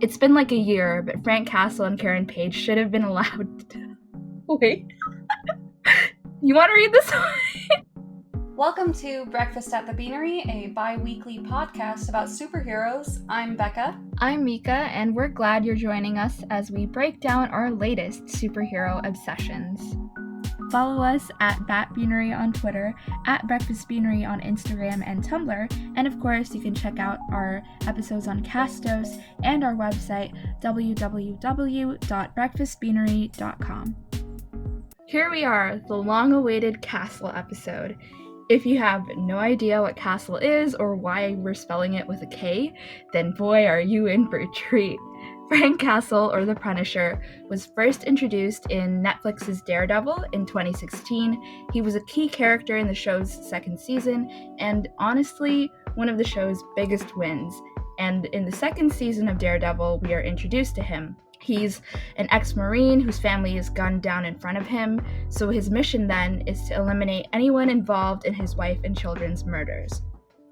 It's been like a year, but Frank Kastle and Karen Page should have been allowed to... Wait. You want to read this one? Welcome to Breakfast at the Beanery, a bi-weekly podcast about superheroes. I'm Becca. I'm Mika, and we're glad you're joining us as we break down our latest superhero obsessions. Follow us at BatBeanery on Twitter, at Breakfast Beanery on Instagram and Tumblr, and of course you can check out our episodes on Castos and our website www.breakfastbeanery.com. Here we are, the long-awaited Kastle episode. If you have no idea what Kastle is or why we're spelling it with a K, then boy are you in for a treat. Frank Kastle, or the Punisher, was first introduced in Netflix's Daredevil in 2016. He was a key character in the show's second season, and honestly, one of the show's biggest wins. And in the second season of Daredevil, we are introduced to him. He's an ex-Marine whose family is gunned down in front of him, so his mission then is to eliminate anyone involved in his wife and children's murders.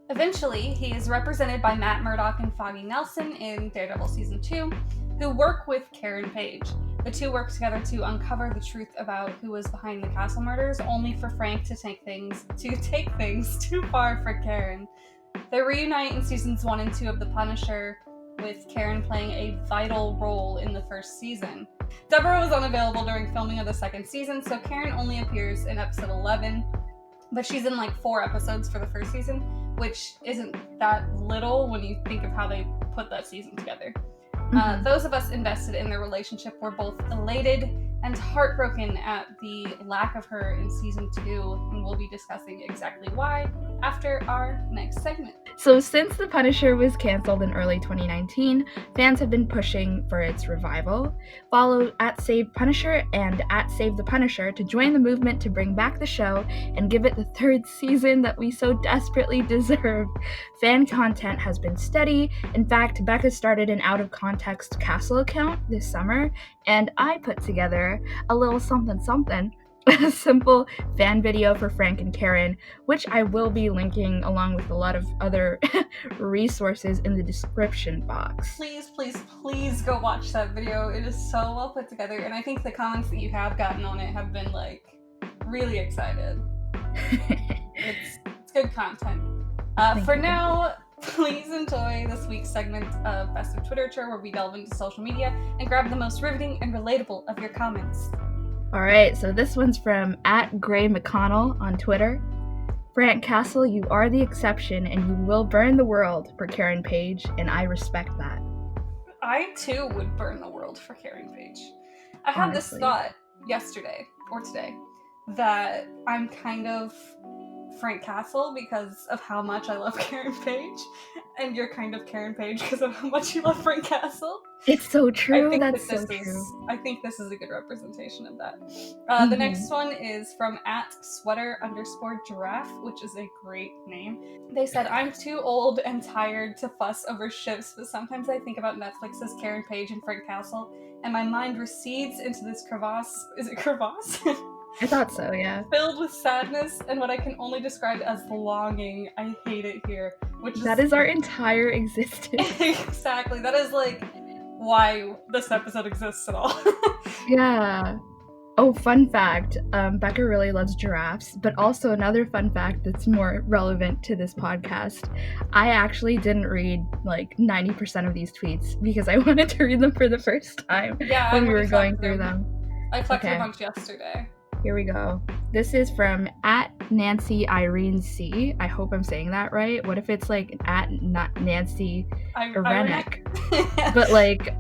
Eventually, he is represented by Matt Murdock and Foggy Nelson in Daredevil Season 2, who work with Karen Page. The two work together to uncover the truth about who was behind the Kastle murders, only for Frank to take things too far for Karen. They reunite in Seasons 1 and 2 of The Punisher, with Karen playing a vital role in the first season. Deborah was unavailable during filming of the second season, so Karen only appears in episode 11, but she's in like 4 episodes for the first season, which isn't that little when you think of how they put that season together. Those of us invested in their relationship were both elated and heartbroken at the lack of her in season 2, and we'll be discussing exactly why after our next segment. So since The Punisher was canceled in early 2019, fans have been pushing for its revival. Follow at savepunisher and at savethepunisher to join the movement to bring back the show and give it the 3rd season that we so desperately deserve. Fan content has been steady. In fact, Becca started an out-of-context Kastle account this summer, and I put together a little something, a simple fan video for Frank and Karen, which I will be linking along with a lot of other resources in the description box. Please go watch that video. It is so well put together, and I think the comments that you have gotten on it have been like really excited. It's good content. For now, please enjoy this week's segment of Best of Twitterture, where we delve into social media and grab the most riveting and relatable of your comments. Alright, so this one's from @GrayMcConnell on Twitter. Frank Kastle, you are the exception and you will burn the world for Karen Page, and I respect that. I too would burn the world for Karen Page. I had this thought yesterday, or today, that I'm kind of Frank Kastle because of how much I love Karen Page, and you're kind of Karen Page because of how much you love Frank Kastle. It's so true. I think this is a good representation of that. The next one is from @sweater_giraffe, which is a great name. They said, I'm too old and tired to fuss over ships, but sometimes I think about Netflix's Karen Page and Frank Kastle, and my mind recedes into this crevasse. Is it crevasse? I thought so, yeah. Filled with sadness and what I can only describe as longing. I hate it here. That is our entire existence. Exactly. That is like why this episode exists at all. Yeah. Oh, fun fact. Becca really loves giraffes, but also another fun fact that's more relevant to this podcast. I actually didn't read like 90% of these tweets because I wanted to read them for the first time when we were going through them. I collected a bunch yesterday. Here we go. This is from @NancyIreneC. I hope I'm saying that right. What if it's like @Nancy Irenek? But like,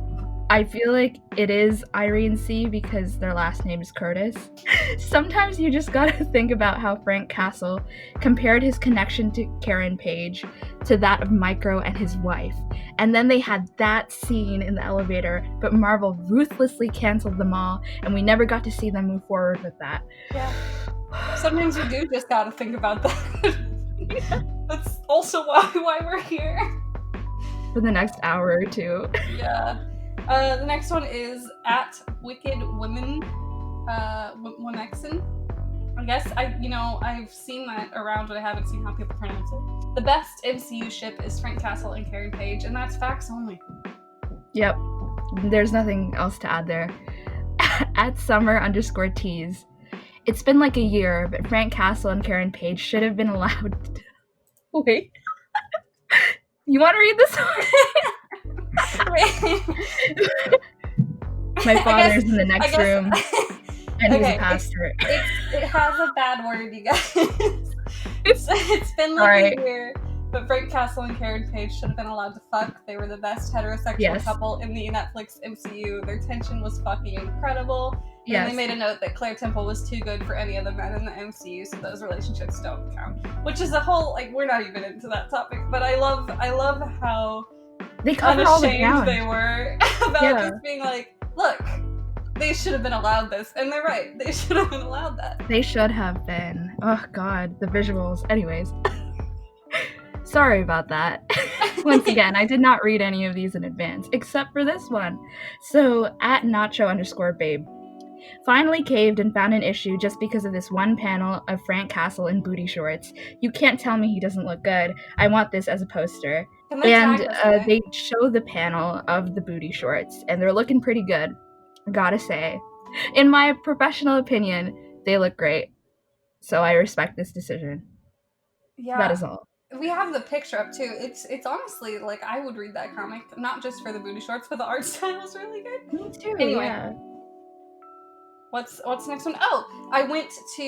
I feel like it is Irene C because their last name is Curtis. Sometimes you just gotta think about how Frank Kastle compared his connection to Karen Page to that of Micro and his wife. And then they had that scene in the elevator, but Marvel ruthlessly canceled them all, and we never got to see them move forward with that. Yeah. Sometimes you do just gotta think about that. Yeah. That's also why we're here. For the next hour or two. Yeah. The next one is @WickedWomen, Wonexon. I guess I've seen that around, but I haven't seen how people pronounce it. The best MCU ship is Frank Kastle and Karen Page, and that's facts only. Yep. There's nothing else to add there. At summer_tease. It's been like a year, but Frank Kastle and Karen Page should have been allowed to... Wait. You want to read this? My father's in the next room, and he's a pastor. It has a bad word, you guys. It's been like a year, but Frank Kastle and Karen Page should have been allowed to fuck. They were the best heterosexual couple in the Netflix MCU. Their tension was fucking incredible. And they made a note that Claire Temple was too good for any of the men in the MCU, so those relationships don't count. Which is a whole, like, we're not even into that topic, but I love how they covered all the ground. They were about just being like, look, they should have been allowed this. And they're right. They should have been allowed that. They should have been. Oh, God. The visuals. Anyways. Sorry about that. Once again, I did not read any of these in advance, except for this one. So, at Nacho_babe. Finally caved and found an issue just because of this one panel of Frank Kastle in booty shorts. You can't tell me he doesn't look good. I want this as a poster. And they show the panel of the booty shorts, and they're looking pretty good, gotta say. In my professional opinion, they look great. So I respect this decision. Yeah. That is all. We have the picture up too. It's honestly, like, I would read that comic, not just for the booty shorts, but the art style is really good. Me too, anyway. Yeah. What's the next one? Oh, I went to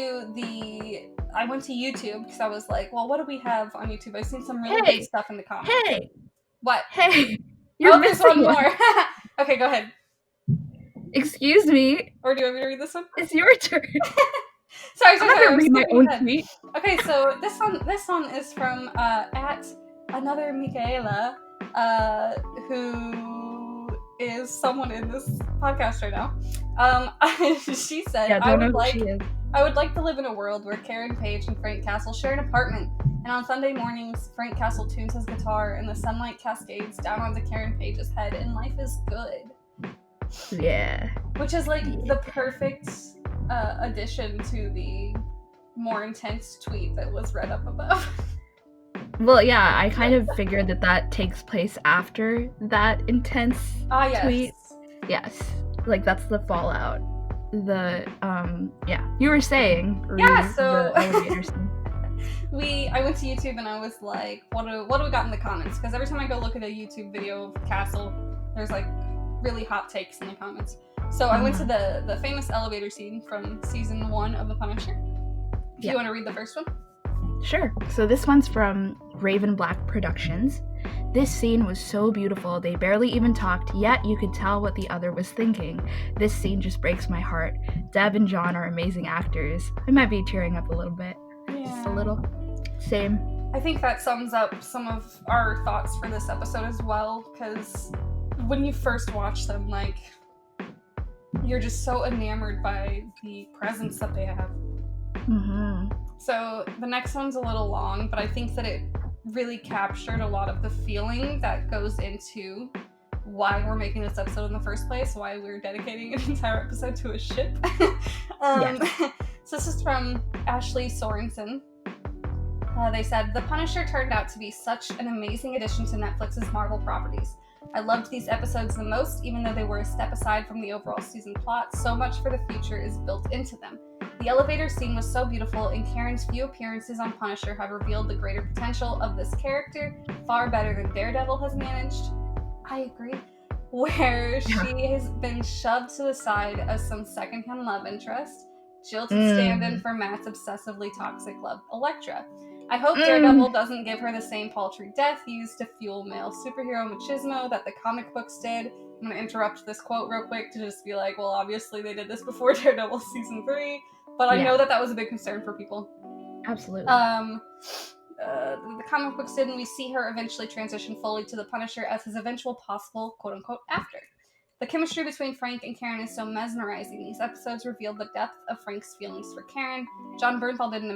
YouTube because I was like, well, what do we have on YouTube? I've seen some really good stuff in the comments. Hey! What? Hey! You're missing one more. Okay, go ahead. Excuse me. Or do you want me to read this one? It's your turn. Sorry. I'm gonna read my own tweet. Okay, so this one is from at another Michaela, who is someone in this podcast right now. She said, I would like to live in a world where Karen Page and Frank Kastle share an apartment, and on Sunday mornings, Frank Kastle tunes his guitar and the sunlight cascades down onto Karen Page's head, and life is good. Yeah. Which is like the perfect addition to the more intense tweet that was read up above. Well, yeah, I kind of figured that takes place after that intense tweet. Yes. Like, that's the fallout. You were saying. So the elevator scene. I went to YouTube and I was like, what do we got in the comments? Because every time I go look at a YouTube video of Kastle, there's like really hot takes in the comments. So I went to the famous elevator scene from season 1 of The Punisher. Do you want to read the first one? Sure. So this one's from Raven Black Productions. This scene was so beautiful, they barely even talked, yet you could tell what the other was thinking. This scene just breaks my heart. Deb and John are amazing actors. I might be tearing up a little bit. Yeah. Just a little. Same. I think that sums up some of our thoughts for this episode as well, because when you first watch them, like, you're just so enamored by the presence that they have. Mm-hmm. So the next one's a little long, but I think that it really captured a lot of the feeling that goes into why we're making this episode in the first place, why we're dedicating an entire episode to a ship. So this is from Ashley Sorensen. They said, "The Punisher turned out to be such an amazing addition to Netflix's Marvel properties. I loved these episodes the most, even though they were a step aside from the overall season plot. So much for the future is built into them. The elevator scene was so beautiful, and Karen's few appearances on Punisher have revealed the greater potential of this character, far better than Daredevil has managed." I agree. Where she has been shoved to the side as some second-hand love interest, jilted stand-in for Matt's obsessively toxic love, Elektra. I hope Daredevil doesn't give her the same paltry death used to fuel male superhero machismo that the comic books did. I'm going to interrupt this quote real quick to just be like, well, obviously they did this before Daredevil season 3, but I know that was a big concern for people. Absolutely. The comic books did, and we see her eventually transition fully to the Punisher as his eventual possible quote-unquote after. The chemistry between Frank and Karen is so mesmerizing. These episodes revealed the depth of Frank's feelings for Karen. John Bernthal did an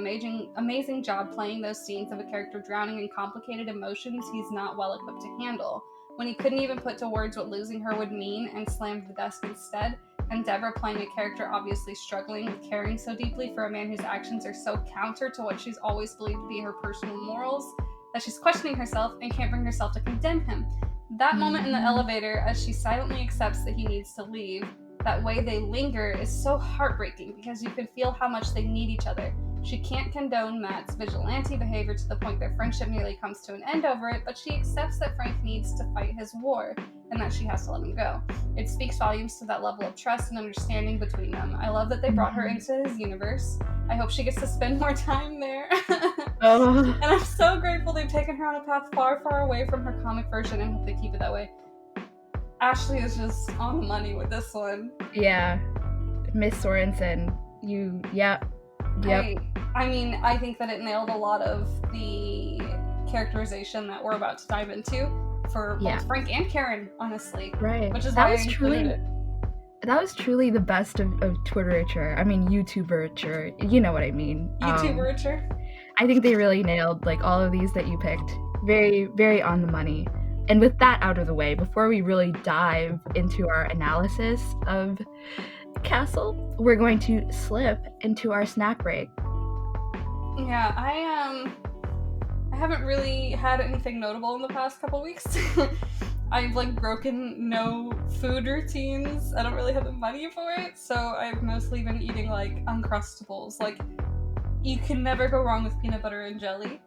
amazing job playing those scenes of a character drowning in complicated emotions he's not well equipped to handle. When he couldn't even put to words what losing her would mean and slammed the desk instead, and Deborah playing a character obviously struggling with caring so deeply for a man whose actions are so counter to what she's always believed to be her personal morals that she's questioning herself and can't bring herself to condemn him. That moment in the elevator, as she silently accepts that he needs to leave, that way they linger, is so heartbreaking because you can feel how much they need each other. She can't condone Matt's vigilante behavior to the point their friendship nearly comes to an end over it, but she accepts that Frank needs to fight his war and that she has to let him go. It speaks volumes to that level of trust and understanding between them. I love that they brought her into his universe. I hope she gets to spend more time there. And I'm so grateful they've taken her on a path far, far away from her comic version and hope they keep it that way. Ashley is just on the money with this one. Yeah. Miss Sorensen, yep. I mean, I think that it nailed a lot of the characterization that we're about to dive into for both Frank and Karen, honestly. Right. Which is why I included it. That was truly the best of Twitterature. I mean, YouTuberature. You know what I mean. YouTuberature? I think they really nailed, like, all of these that you picked. Very, very on the money. And with that out of the way, before we really dive into our analysis of Kastle, we're going to slip into our snack break. Yeah, I haven't really had anything notable in the past couple weeks. I've broken no food routines. I don't really have the money for it, so I've mostly been eating Uncrustables. You can never go wrong with peanut butter and jelly.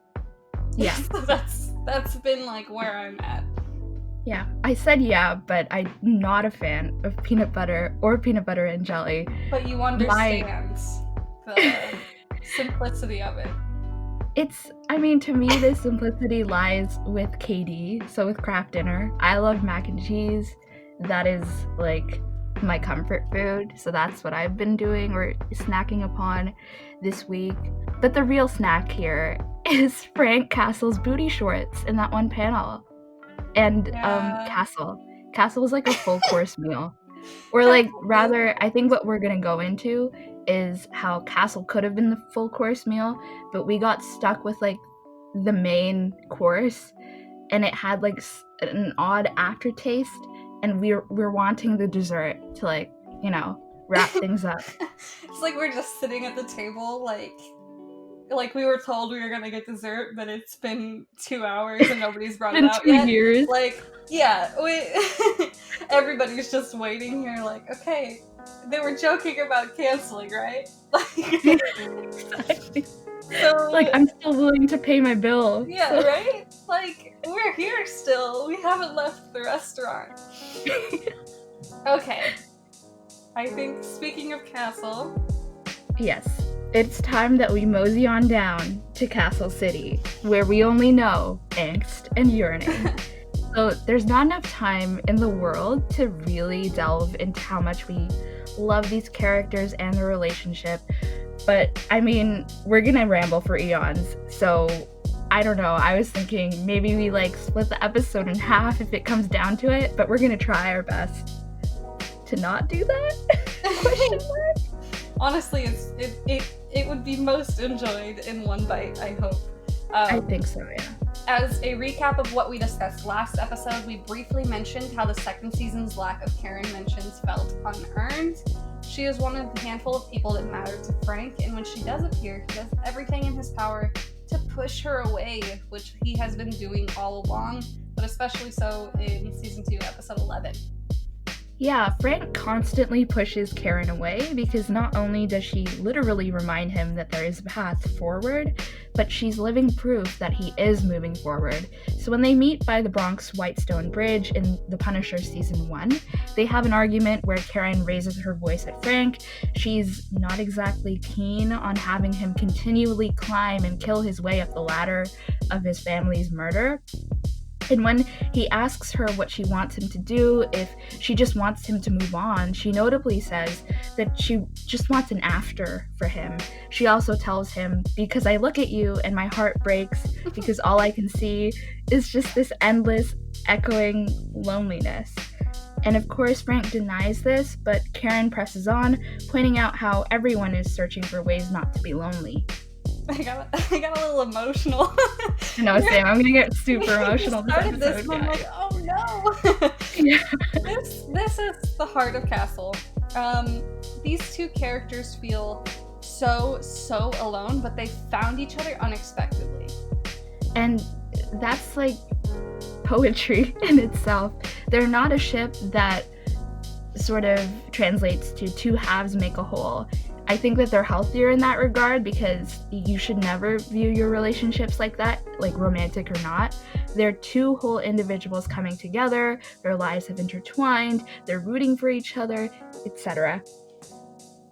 Yeah. So that's been where I'm at. Yeah, I said yeah, but I'm not a fan of peanut butter or peanut butter and jelly. But you understand the simplicity of it. To me, the simplicity lies with KD, so with Kraft Dinner. I love mac and cheese. That is, my comfort food, so that's what I've been doing or snacking upon this week. But the real snack here is Frank Castle's booty shorts in that one panel. And Kastle was a full course meal. Or rather, I think what we're gonna go into is how Kastle could have been the full course meal, but we got stuck with the main course, and it had an odd aftertaste, and we're wanting the dessert to wrap things up. It's we're just sitting at the table we were told we were gonna get dessert, but it's been 2 hours and nobody's brought it out yet. 2 years. Everybody's just waiting here. Okay, they were joking about canceling, right? Exactly. So, I'm still willing to pay my bill. Yeah, so. Right? We're here still. We haven't left the restaurant. Okay. I think, speaking of Kastle... Yes. It's time that we mosey on down to Kastle City, where we only know angst and urinate. So there's not enough time in the world to really delve into how much we love these characters and their relationship. But, we're gonna ramble for eons, so I don't know. I was thinking maybe we split the episode in half if it comes down to it, but we're gonna try our best to not do that? Question mark? Honestly, it would be most enjoyed in one bite, I hope. I think so, yeah. As a recap of what we discussed last episode, we briefly mentioned how the second season's lack of Karen mentions felt unearned. She is one of the handful of people that matter to Frank, and when she does appear, he does everything in his power to push her away, which he has been doing all along, but especially so in season 2, episode 11. Yeah, Frank constantly pushes Karen away because not only does she literally remind him that there is a path forward, but she's living proof that he is moving forward. So when they meet by the Bronx Whitestone Bridge in The Punisher season 1, they have an argument where Karen raises her voice at Frank. She's not exactly keen on having him continually climb and kill his way up the ladder of his family's murder. And when he asks her what she wants him to do, if she just wants him to move on, she notably says that she just wants an after for him. She also tells him, because I look at you and my heart breaks because all I can see is just this endless, echoing loneliness. And of course, Frank denies this, but Karen presses on, pointing out how everyone is searching for ways not to be lonely. I got a little emotional. No, Sam, I'm gonna get super emotional. This one, oh no. Yeah. This is the heart of Kastle. These two characters feel so alone, but they found each other unexpectedly. And that's poetry in itself. They're not a ship that sort of translates to two halves make a whole. I think that they're healthier in that regard because you should never view your relationships like that, like romantic or not. They're two whole individuals coming together, their lives have intertwined, they're rooting for each other, etc.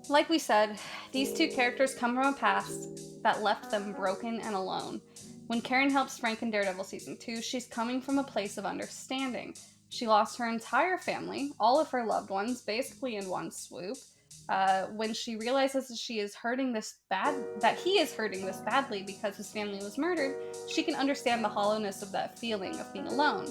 Like we said, these two characters come from a past that left them broken and alone. When Karen helps Frank in Daredevil Season 2, she's coming from a place of understanding. She lost her entire family, all of her loved ones, basically in one swoop. When she realizes that he is hurting this badly because his family was murdered, she can understand the hollowness of that feeling of being alone.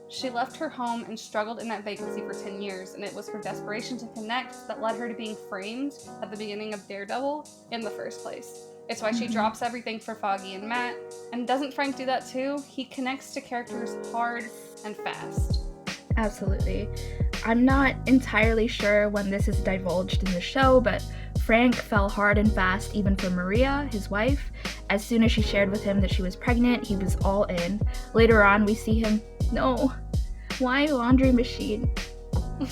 She left her home and struggled in that vacancy for 10 years, and it was her desperation to connect that led her to being framed at the beginning of Daredevil in the first place. It's why she drops everything for Foggy and Matt. And doesn't Frank do that too? He connects to characters hard and fast. Absolutely. I'm not entirely sure when this is divulged in the show, but Frank fell hard and fast even for Maria, his wife. As soon as she shared with him that she was pregnant, he was all in. Later on, we see him... No. Why laundry machine?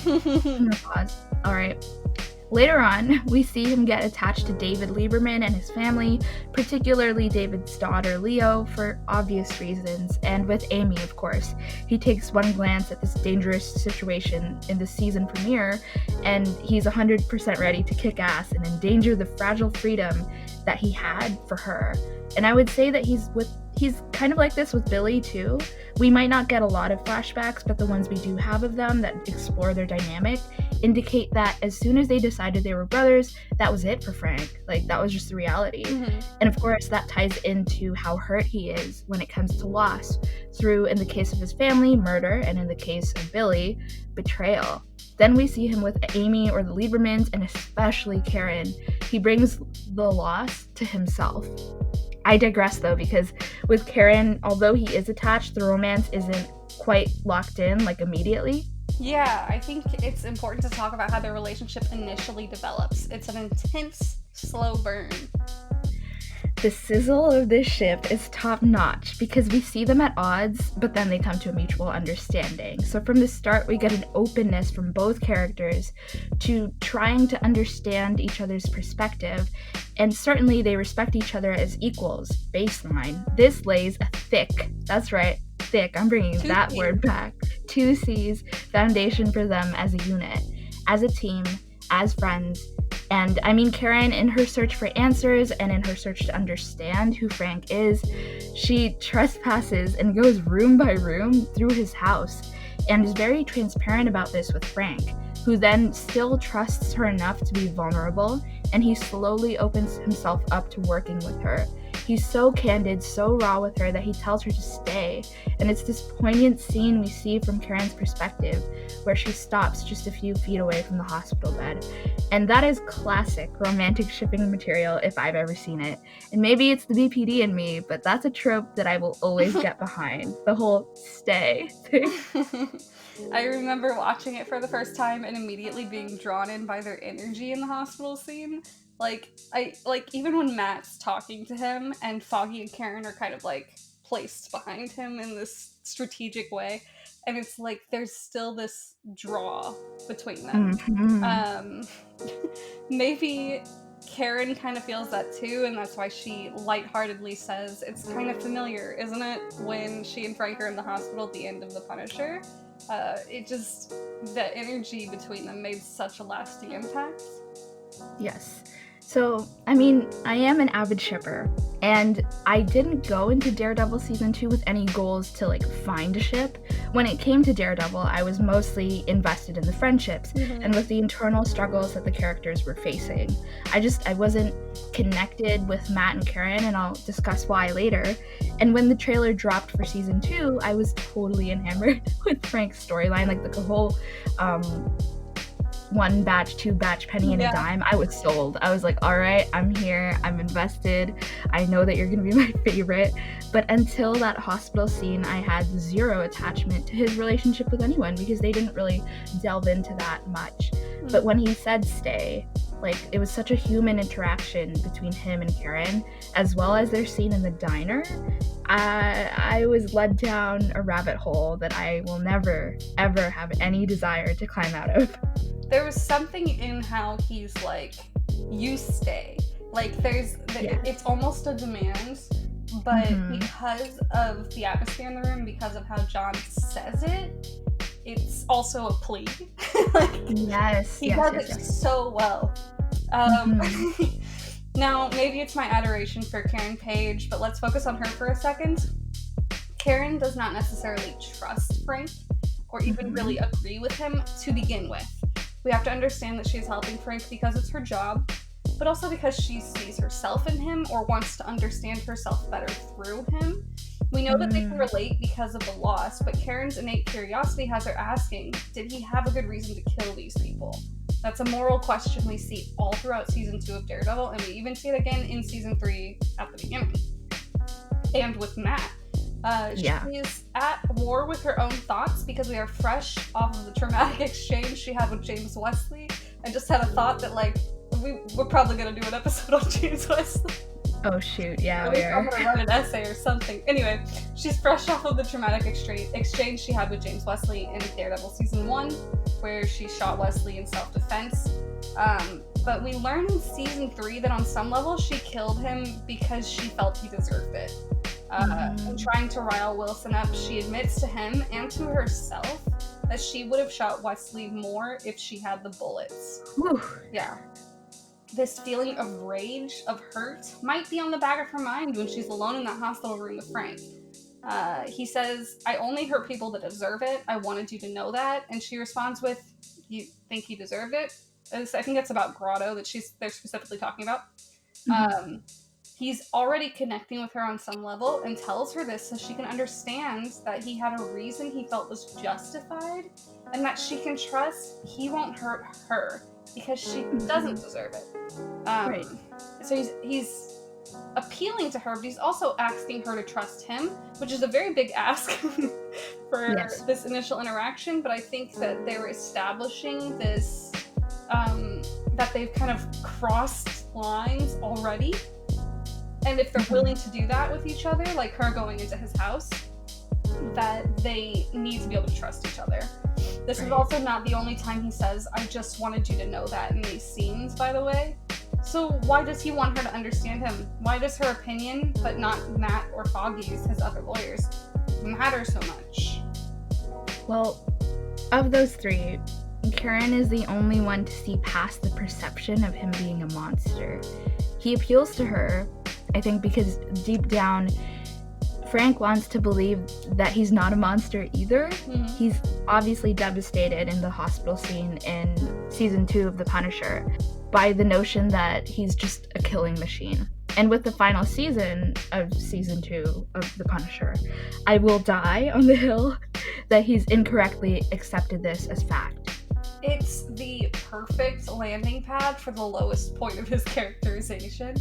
I'm gonna pause. Alright. Later on, we see him get attached to David Lieberman and his family, particularly David's daughter, Leo, for obvious reasons, and with Amy, of course. He takes one glance at this dangerous situation in the season premiere, and he's 100% ready to kick ass and endanger the fragile freedom that he had for her. And I would say that he's kind of like this with Billy, too. We might not get a lot of flashbacks, but the ones we do have of them that explore their dynamic indicate that as soon as they decided they were brothers, that was it for Frank. Like, that was just the reality. And of course, that ties into how hurt he is when it comes to loss, through, in the case of his family, murder, and in the case of Billy, betrayal. Then we see him with Amy or the Liebermans, and especially Karen. He brings the loss to himself. I digress though, because with Karen, although he is attached, the romance isn't quite locked in, like, immediately. Yeah, I think it's important to talk about how their relationship initially develops. It's an intense, slow burn. The sizzle of this ship is top-notch because we see them at odds, but then they come to a mutual understanding. So from the start, we get an openness from both characters to trying to understand each other's perspective, and certainly they respect each other as equals, baseline. This lays a thick, that's right, thick, I'm bringing that word back, 2 C's foundation for them as a unit, as a team, as friends. And I mean, Karen, in her search for answers and in her search to understand who Frank is, she trespasses and goes room by room through his house and is very transparent about this with Frank, who then still trusts her enough to be vulnerable, and he slowly opens himself up to working with her. He's so candid, so raw with her that he tells her to stay, and it's this poignant scene we see from Karen's perspective, where she stops just a few feet away from the hospital bed. And that is classic romantic shipping material if I've ever seen it. And maybe it's the BPD in me, but that's a trope that I will always get behind, the whole stay thing. I remember watching it for the first time and immediately being drawn in by their energy in the hospital scene. Even when Matt's talking to him and Foggy and Karen are kind of like placed behind him in this strategic way, and it's like there's still this draw between them. Maybe Karen kind of feels that too, and that's why she lightheartedly says it's kind of familiar, isn't it, when she and Frank are in the hospital at the end of The Punisher. The energy between them made such a lasting impact. Yes. So, I mean, I am an avid shipper, and I didn't go into Daredevil Season 2 with any goals to, find a ship. When it came to Daredevil, I was mostly invested in the friendships, and with the internal struggles that the characters were facing. I wasn't connected with Matt and Karen, and I'll discuss why later. And when the trailer dropped for Season 2, I was totally enamored with Frank's storyline, the whole, 1 batch, 2 batch, penny and a dime. I was sold. I was like, all right, I'm here. I'm invested. I know that you're going to be my favorite. But until that hospital scene, I had zero attachment to his relationship with anyone because they didn't really delve into that much. But when he said stay, Like, it was such a human interaction between him and Karen, as well as their scene in the diner. I was led down a rabbit hole that I will never, ever have any desire to climb out of. There was something in how he's like, you stay. Like, it's almost a demand, but because of the atmosphere in the room, because of how John says it, it's also a plea. Like, he does it so well. Now, maybe it's my adoration for Karen Page, but let's focus on her for a second. Karen does not necessarily trust Frank or even really agree with him to begin with. We have to understand that she's helping Frank because it's her job, but also because she sees herself in him or wants to understand herself better through him. We know that they can relate because of the loss, but Karen's innate curiosity has her asking, did he have a good reason to kill these people? That's a moral question we see all throughout season 2 of Daredevil, and we even see it again in season 3 at the beginning. And with Matt, she is at war with her own thoughts because we are fresh off of the traumatic exchange she had with James Wesley. I just had a thought that, like, we're probably going to do an episode on James Wesley. Oh shoot, yeah, we are. I'm going to write an essay or something. Anyway, she's fresh off of the traumatic exchange she had with James Wesley in Daredevil season 1, where she shot Wesley in self-defense. But we learn in season 3 that on some level she killed him because she felt he deserved it. And trying to rile Wilson up, she admits to him and to herself that she would have shot Wesley more if she had the bullets. Whew. Yeah. This feeling of rage, of hurt, might be on the back of her mind when she's alone in that hospital room with Frank. He says, I only hurt people that deserve it. I wanted you to know that. And she responds with, you think he deserved it? I think that's about Grotto that they're specifically talking about. He's already connecting with her on some level and tells her this so she can understand that he had a reason he felt was justified and that she can trust he won't hurt her because she doesn't deserve it. Right. So he's appealing to her, but he's also asking her to trust him, which is a very big ask for this initial interaction, but I think that they're establishing this, that they've kind of crossed lines already. And if they're willing to do that with each other, like her going into his house, that they need to be able to trust each other. This is also not the only time he says, I just wanted you to know that in these scenes, by the way. So why does he want her to understand him? Why does her opinion, but not Matt or Foggy's, his other lawyers, matter so much? Well, of those three, Karen is the only one to see past the perception of him being a monster. He appeals to her, I think, because deep down, Frank wants to believe that he's not a monster either. He's obviously devastated in the hospital scene in season 2 of The Punisher by the notion that he's just a killing machine. And with the final season of season 2 of The Punisher, I will die on the hill that he's incorrectly accepted this as fact. It's the perfect landing pad for the lowest point of his characterization.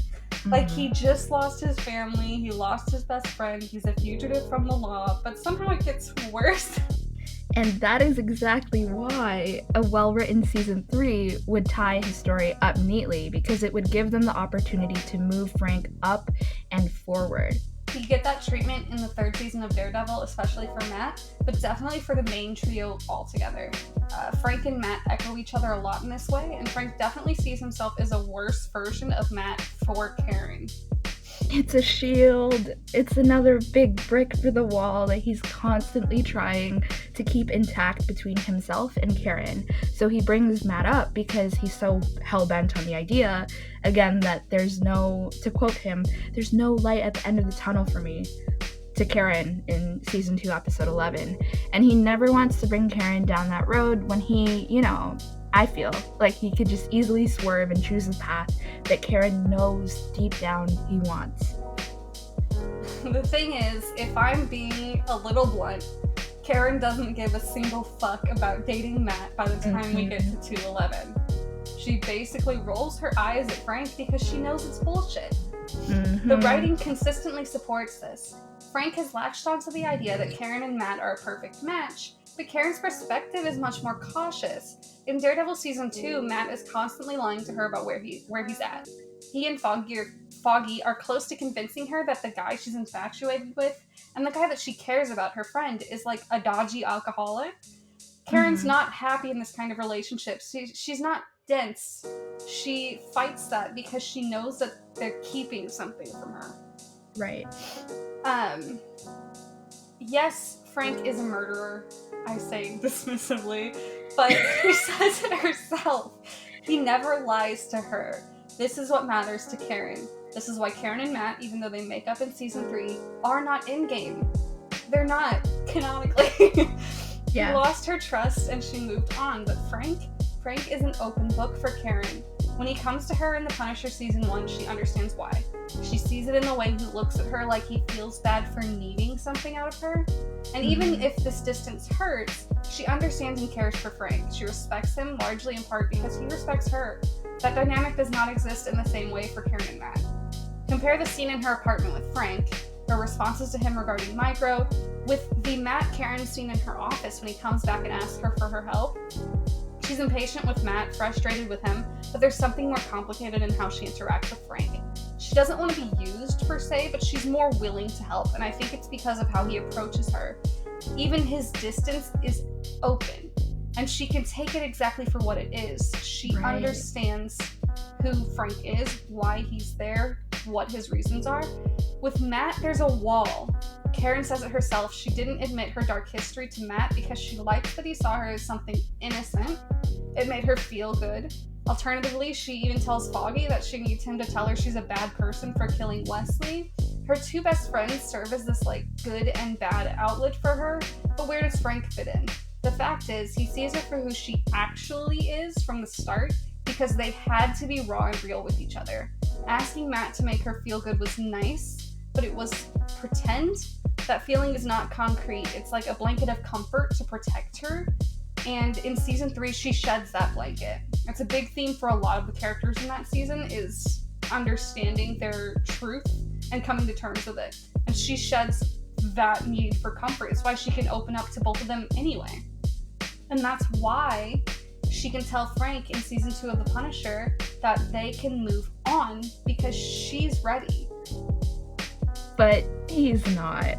Like, he just lost his family, he lost his best friend, he's a fugitive from the law, but somehow it gets worse. And that is exactly why a well-written season 3 would tie his story up neatly, because it would give them the opportunity to move Frank up and forward. You get that treatment in the 3rd season of Daredevil, especially for Matt, but definitely for the main trio altogether. Frank and Matt echo each other a lot in this way, and Frank definitely sees himself as a worse version of Matt for Karen. It's a shield. It's another big brick for the wall that he's constantly trying to keep intact between himself and Karen. So he brings Matt up because he's so hell-bent on the idea, again, that there's no, to quote him, there's no light at the end of the tunnel for me, to Karen in season 2, episode 11. And he never wants to bring Karen down that road when he, I feel like he could just easily swerve and choose the path that Karen knows deep down he wants. The thing is, if I'm being a little blunt, Karen doesn't give a single fuck about dating Matt by the time we get to 211. She basically rolls her eyes at Frank because she knows it's bullshit. The writing consistently supports this. Frank has latched onto the idea that Karen and Matt are a perfect match, but Karen's perspective is much more cautious. in Daredevil season 2, Matt is constantly lying to her about where he's at. He and Foggy are close to convincing her that the guy she's infatuated with and the guy that she cares about, her friend, is like a dodgy alcoholic. Karen's not happy in this kind of relationship. She's not dense. She fights that because she knows that they're keeping something from her. Right. Yes, Frank is a murderer, I say dismissively, but she says it herself. He never lies to her. This is what matters to Karen. This is why Karen and Matt, even though they make up in season 3, are not in-game. They're not, canonically. Yeah. She lost her trust and she moved on, but Frank is an open book for Karen. When he comes to her in The Punisher season 1, she understands why. She sees it in the way he looks at her, like he feels bad for needing something out of her. And even if this distance hurts, she understands and cares for Frank. She respects him largely in part because he respects her. That dynamic does not exist in the same way for Karen and Matt. Compare the scene in her apartment with Frank, her responses to him regarding Micro, with the Matt-Karen scene in her office when he comes back and asks her for her help. She's impatient with Matt, frustrated with him, but there's something more complicated in how she interacts with Frank. She doesn't want to be used, per se, but she's more willing to help, and I think it's because of how he approaches her. Even his distance is open, and she can take it exactly for what it is. She understands who Frank is, why he's there, what his reasons are. With Matt, there's a wall. Karen says it herself. She didn't admit her dark history to Matt because she liked that he saw her as something innocent. It made her feel good. Alternatively, she even tells Foggy that she needs him to tell her she's a bad person for killing Wesley. Her two best friends serve as this, good and bad outlet for her, but where does Frank fit in? The fact is, he sees her for who she actually is from the start because they had to be raw and real with each other. Asking Matt to make her feel good was nice, but it was pretend. That feeling is not concrete. It's like a blanket of comfort to protect her. And in season 3, she sheds that blanket. It's a big theme for a lot of the characters in that season, is understanding their truth and coming to terms with it. And she sheds that need for comfort. It's why she can open up to both of them anyway. And that's why she can tell Frank in season 2 of The Punisher that they can move on because she's ready. But he's not.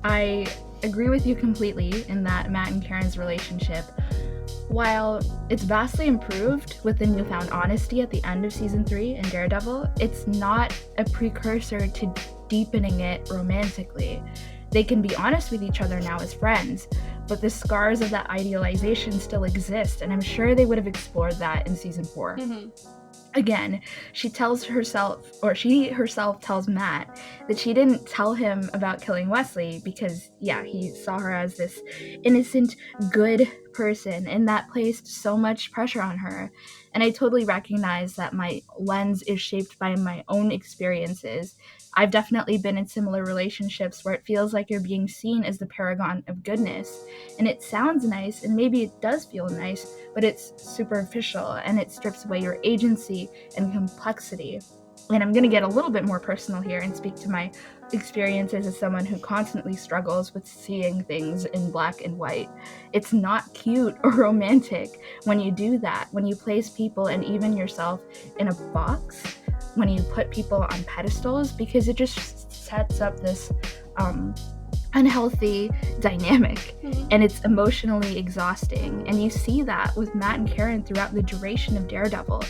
I agree with you completely in that Matt and Karen's relationship, while it's vastly improved with the newfound honesty at the end of season 3 in Daredevil, it's not a precursor to deepening it romantically. They can be honest with each other now as friends, but the scars of that idealization still exist, and I'm sure they would have explored that in season 4. Again, she herself tells Matt that she didn't tell him about killing Wesley because, he saw her as this innocent, good person, and that placed so much pressure on her. And I totally recognize that my lens is shaped by my own experiences. I've definitely been in similar relationships where it feels like you're being seen as the paragon of goodness. And it sounds nice, and maybe it does feel nice, but it's superficial, and it strips away your agency and complexity. And I'm going to get a little bit more personal here and speak to my experiences as someone who constantly struggles with seeing things in black and white. It's not cute or romantic when you do that, when you place people and even yourself in a box, when you put people on pedestals, because it just sets up this unhealthy dynamic, and it's emotionally exhausting. And you see that with Matt and Karen throughout the duration of Daredevil.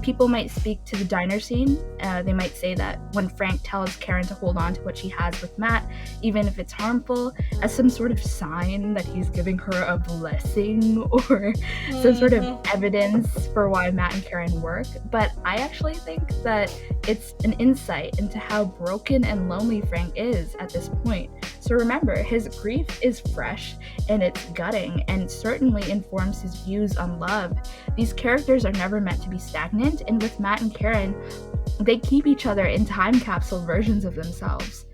People might speak to the diner scene. They might say that when Frank tells Karen to hold on to what she has with Matt, even if it's harmful, as some sort of sign that he's giving her a blessing or some sort of evidence for why Matt and Karen work. But I actually think that it's an insight into how broken and lonely Frank is at this point. So remember, his grief is fresh and it's gutting, and certainly informs his views on love. These characters are never meant to be stagnant, and with Matt and Karen, they keep each other in time capsule versions of themselves.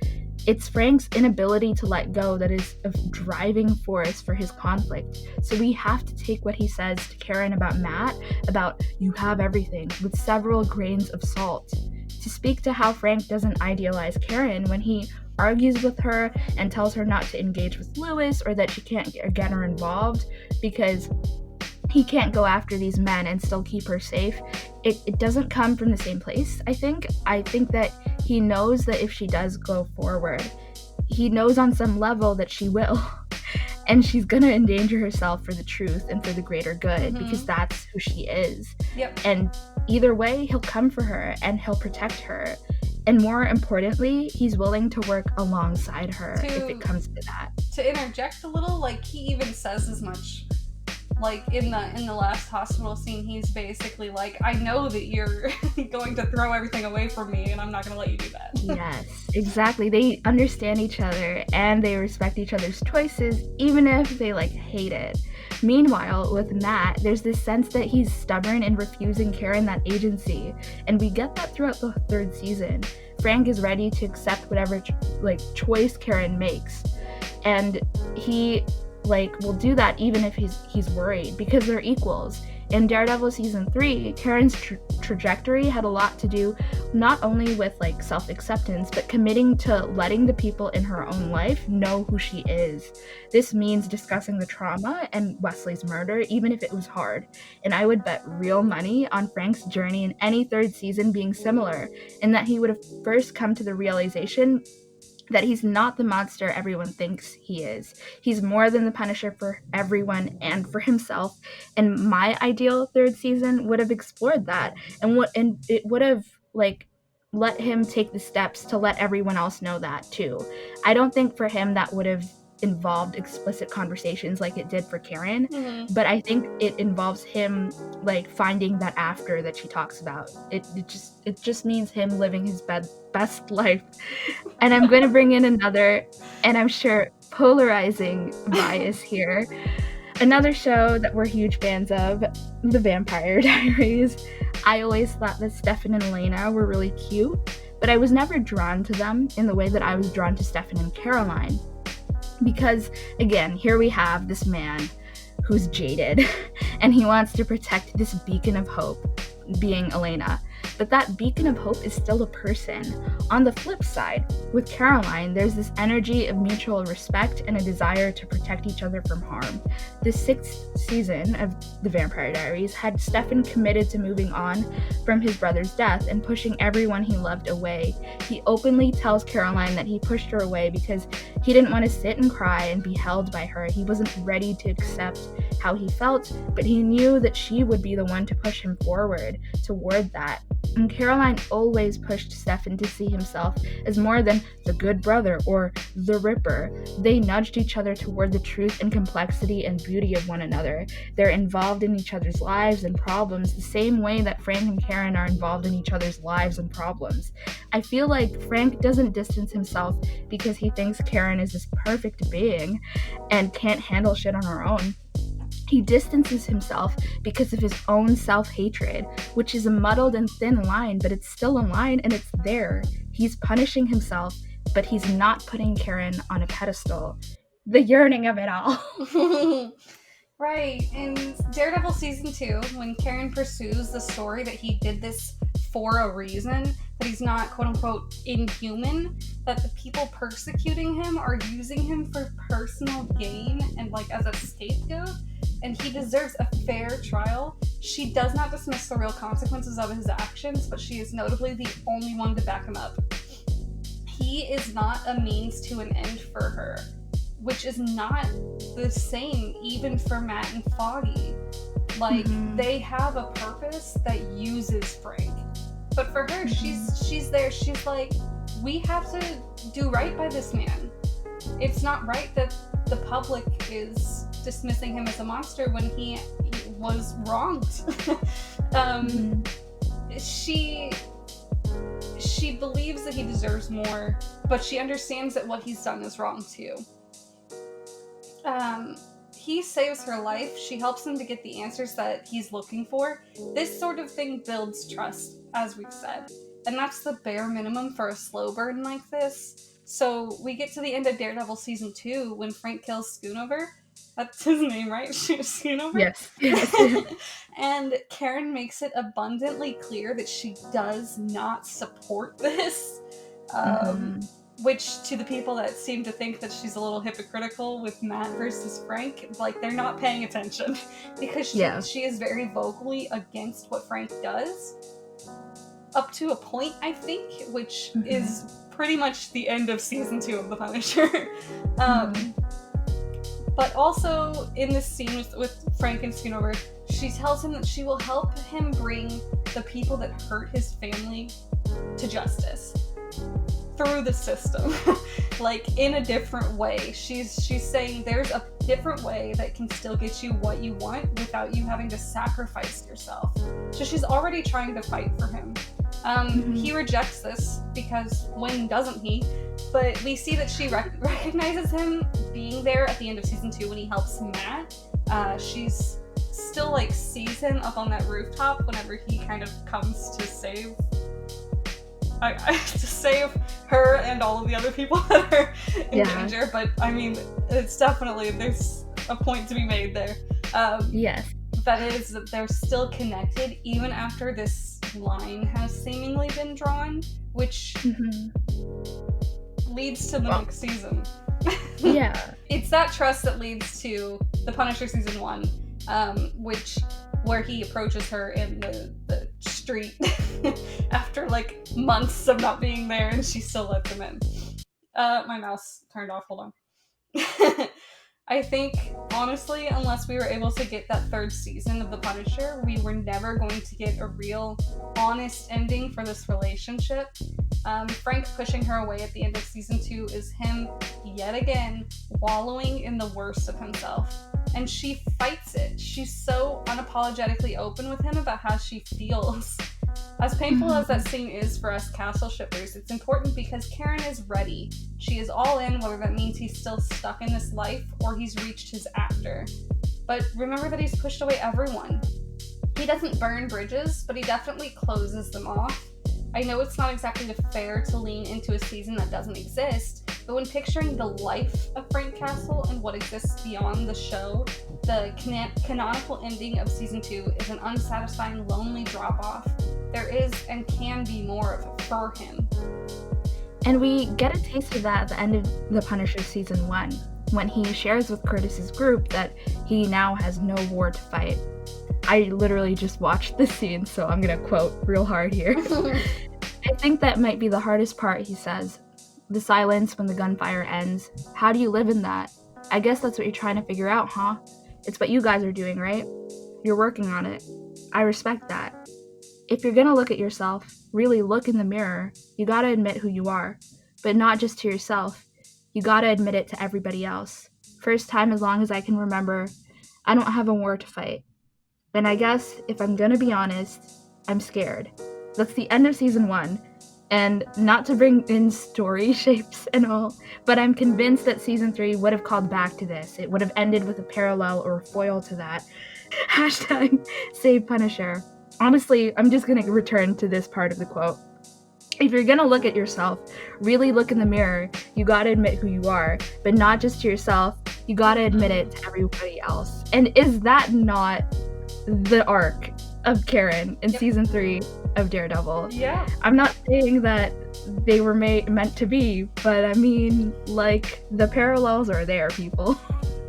It's Frank's inability to let go that is a driving force for his conflict. So we have to take what he says to Karen about Matt, about "you have everything," with several grains of salt. To speak to how Frank doesn't idealize Karen when he argues with her and tells her not to engage with Lewis, or that she can't get her involved because he can't go after these men and still keep her safe. It doesn't come from the same place, I think. I think that he knows that if she does go forward, he knows on some level that she will. And she's gonna endanger herself for the truth and for the greater good, because that's who she is. Yep. And either way, he'll come for her and he'll protect her. And more importantly, he's willing to work alongside her if it comes to that. To interject a little, like, he even says as much. Like, in the last hospital scene, he's basically like, I know that you're going to throw everything away from me, and I'm not going to let you do that. Yes, exactly. They understand each other, and they respect each other's choices, even if they, like, hate it. Meanwhile, with Matt, there's this sense that he's stubborn in refusing Karen that agency, and we get that throughout the 3rd season. Frank is ready to accept whatever, choice Karen makes, and he will do that even if he's worried, because they're equals. In Daredevil season 3, Karen's trajectory had a lot to do not only with self-acceptance, but committing to letting the people in her own life know who she is. This means discussing the trauma and Wesley's murder, even if it was hard. And I would bet real money on Frank's journey in any 3rd season being similar, in that he would have first come to the realization that he's not the monster everyone thinks he is. He's more than the Punisher for everyone and for himself. And my ideal 3rd season would have explored that, and it would have let him take the steps to let everyone else know that too. I don't think for him that would have involved explicit conversations like it did for Karen, but I think it involves him finding that after that she talks about. It just means him living his best life. And I'm going to bring in another, and I'm sure polarizing bias here. Another show that we're huge fans of, The Vampire Diaries. I always thought that Stefan and Elena were really cute, but I was never drawn to them in the way that I was drawn to Stefan and Caroline. Because, again, here we have this man who's jaded, and he wants to protect this beacon of hope, being Elena. But that beacon of hope is still a person. On the flip side, with Caroline, there's this energy of mutual respect and a desire to protect each other from harm. The 6th season of The Vampire Diaries had Stefan committed to moving on from his brother's death and pushing everyone he loved away. He openly tells Caroline that he pushed her away because he didn't want to sit and cry and be held by her. He wasn't ready to accept how he felt, but he knew that she would be the one to push him forward toward that. And Caroline always pushed Stefan to see himself as more than the good brother or the Ripper. They nudged each other toward the truth and complexity and beauty of one another. They're involved in each other's lives and problems the same way that Frank and Karen are involved in each other's lives and problems. I feel like Frank doesn't distance himself because he thinks Karen is this perfect being and can't handle shit on her own. He distances himself because of his own self-hatred, which is a muddled and thin line, but it's still a line and it's there. He's punishing himself, but he's not putting Karen on a pedestal. The yearning of it all. Right. In Daredevil season 2, when Karen pursues the story that he did this for a reason, that he's not quote-unquote inhuman, that the people persecuting him are using him for personal gain and as a scapegoat, and he deserves a fair trial, she does not dismiss the real consequences of his actions, but she is notably the only one to back him up. He is not a means to an end for her, which is not the same even for Matt and Foggy. They have a purpose that uses Frank. But for her, she's there. She's like, we have to do right by this man. It's not right that the public is dismissing him as a monster when he was wronged. She believes that he deserves more, but she understands that what he's done is wrong too. He saves her life. She helps him to get the answers that he's looking for. This sort of thing builds trust, as we've said. And that's the bare minimum for a slow burn like this. So we get to the end of Daredevil season 2 when Frank kills Schoonover. That's his name, right? Schoonover? Yes. And Karen makes it abundantly clear that she does not support this. which to the people that seem to think that she's a little hypocritical with Matt versus Frank, like, they're not paying attention because she is very vocally against what Frank does up to a point, I think, which is pretty much the end of season 2 of The Punisher. But also in this scene with Frank and Schoonover, she tells him that she will help him bring the people that hurt his family to justice through the system, like, in a different way. She's saying there's a different way that can still get you what you want without you having to sacrifice yourself. So she's already trying to fight for him. He rejects this because when doesn't he? But we see that she recognizes him being there at the end of season 2 when he helps Matt. She's still, like, sees him up on that rooftop whenever he kind of comes to save to save her and all of the other people that are in danger. But I mean, it's definitely, there's a point to be made there. Yes. That is that they're still connected even after this line has seemingly been drawn, which leads to the next season. Yeah. It's that trust that leads to The Punisher season 1, where he approaches her in the street after, like, months of not being there, and she still lets him in. My mouse turned off, hold on. I think, honestly, unless we were able to get that 3rd season of The Punisher, we were never going to get a real, honest ending for this relationship. Frank pushing her away at the end of season 2 is him, yet again, wallowing in the worst of himself. And she fights it. She's so unapologetically open with him about how she feels. As painful as that scene is for us Kastle shippers, it's important because Karen is ready. She is all in, whether that means he's still stuck in this life or he's reached his after. But remember that he's pushed away everyone. He doesn't burn bridges, but he definitely closes them off. I know it's not exactly fair to lean into a season that doesn't exist, but when picturing the life of Frank Kastle and what exists beyond the show, the canonical ending of season 2 is an unsatisfying, lonely drop-off. There is and can be more of it for him. And we get a taste of that at the end of The Punisher season 1, when he shares with Curtis's group that he now has no war to fight. I literally just watched this scene, so I'm gonna quote real hard here. I think that might be the hardest part, he says. The silence when the gunfire ends. How do you live in that? I guess that's what you're trying to figure out, huh? It's what you guys are doing, right? You're working on it. I respect that. If you're gonna look at yourself, really look in the mirror, you gotta admit who you are. But not just to yourself. You gotta admit it to everybody else. First time as long as I can remember, I don't have a war to fight. And I guess, if I'm gonna be honest, I'm scared. That's the end of season 1. And not to bring in story shapes and all, but I'm convinced that season 3 would have called back to this. It would have ended with a parallel or a foil to that. Hashtag save Punisher. Honestly, I'm just gonna return to this part of the quote. If you're gonna look at yourself, really look in the mirror, you gotta admit who you are, but not just to yourself, you gotta admit it to everybody else. And is that not the arc of Karen in season 3 of Daredevil? Yeah. I'm not saying that they were meant to be, but I mean, like, the parallels are there, people.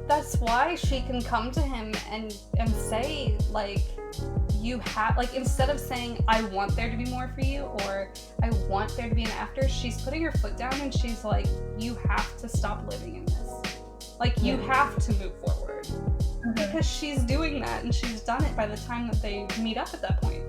That's why she can come to him and say, like, you have, like, instead of saying, I want there to be more for you, or I want there to be an after, she's putting her foot down and she's like, you have to stop living in this. Like, you have to move forward. Because she's doing that, and she's done it by the time that they meet up at that point.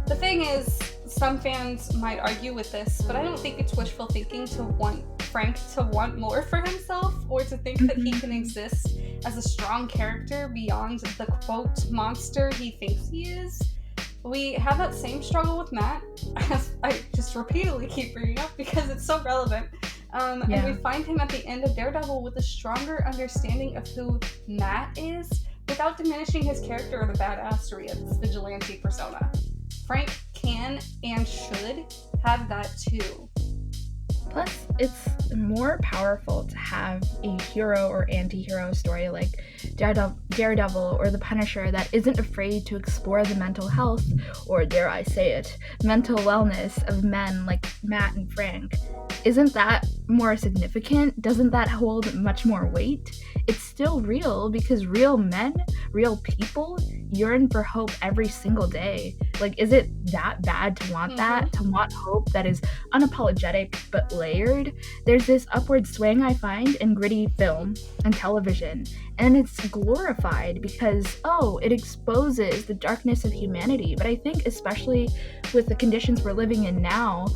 The thing is, some fans might argue with this, but I don't think it's wishful thinking to want Frank to want more for himself, or to think that he can exist as a strong character beyond the quote monster he thinks he is. We have that same struggle with Matt, as I just repeatedly keep bringing up because it's so relevant. And we find him at the end of Daredevil with a stronger understanding of who Matt is, without diminishing his character or the badassery of this vigilante persona. Frank can and should have that too. Plus, it's more powerful to have a hero or anti-hero story like Daredevil or the Punisher that isn't afraid to explore the mental health, or dare I say it, mental wellness of men like Matt and Frank. Isn't that more significant? Doesn't that hold much more weight? It's still real because real men, real people, yearn for hope every single day. Like, is it that bad to want that? To want hope that is unapologetic but layered? There's this upward swing I find in gritty film and television, and it's glorified because, oh, it exposes the darkness of humanity. But I think, especially with the conditions we're living in now,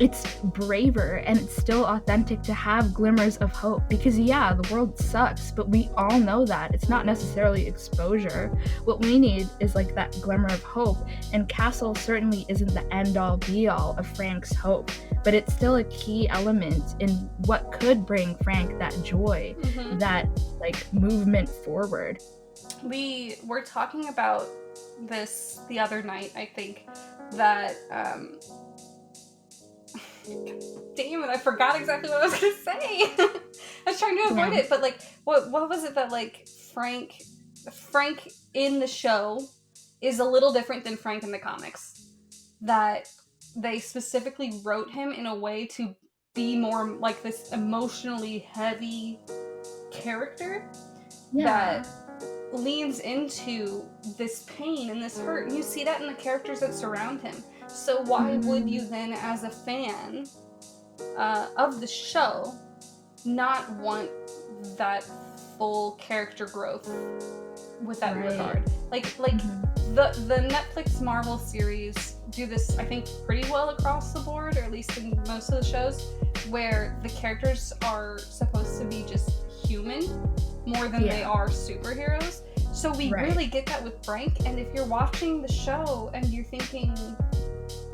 it's braver and it's still authentic to have glimmers of hope because, yeah, the world sucks, but we all know that. It's not necessarily exposure. What we need is like that glimmer of hope, and Kastle certainly isn't the end-all be-all of Frank's hope, but it's still a key element in what could bring Frank that joy, that like movement forward. We were talking about this the other night, I think, that damn it, I forgot exactly what I was gonna say. I was trying to avoid it, but like, what was it that like Frank in the show is a little different than Frank in the comics? That they specifically wrote him in a way to be more like this emotionally heavy character that leans into this pain and this hurt. And you see that in the characters that surround him. So why would you then, as a fan of the show, not want that full character growth with that regard? Like the Netflix Marvel series do this, I think, pretty well across the board, or at least in most of the shows, where the characters are supposed to be just human more than they are superheroes. So we really get that with Frank, and if you're watching the show and you're thinking,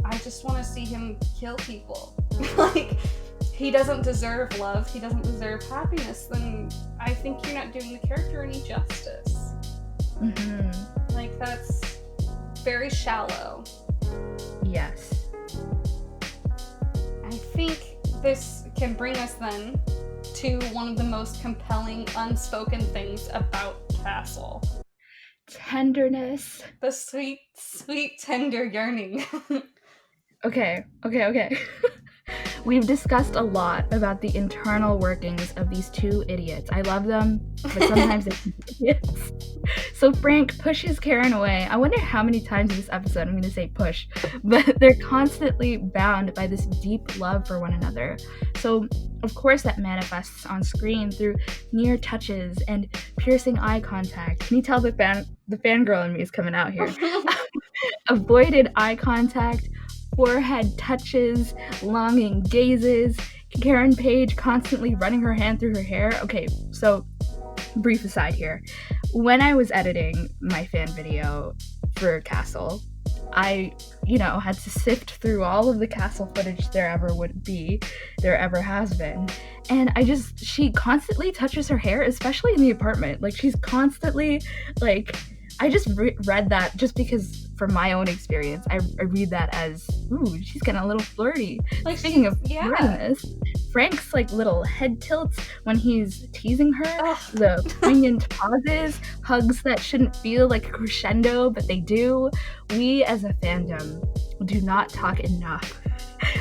I just want to see him kill people, like, he doesn't deserve love, he doesn't deserve happiness, then I think you're not doing the character any justice. Like, that's very shallow. Yes. I think this can bring us then to one of the most compelling unspoken things about Kastle. Tenderness. The sweet, sweet, tender yearning. Okay. We've discussed a lot about the internal workings of these two idiots. I love them, but sometimes they're idiots. So Frank pushes Karen away. I wonder how many times in this episode I'm going to say push, but they're constantly bound by this deep love for one another. So, of course, that manifests on screen through near touches and piercing eye contact. Can you tell the fangirl in me is coming out here? Avoided eye contact, forehead touches, longing gazes, Karen Page constantly running her hand through her hair. Okay, so brief aside here. When I was editing my fan video for Kastle, I, had to sift through all of the Kastle footage there ever has been. And she constantly touches her hair, especially in the apartment. Like, she's constantly, like, I just read that just because from my own experience, I read that as, ooh, she's getting a little flirty. Like, speaking of flirtiness, Frank's like little head tilts when he's teasing her, the poignant pauses, hugs that shouldn't feel like a crescendo, but they do. We as a fandom do not talk enough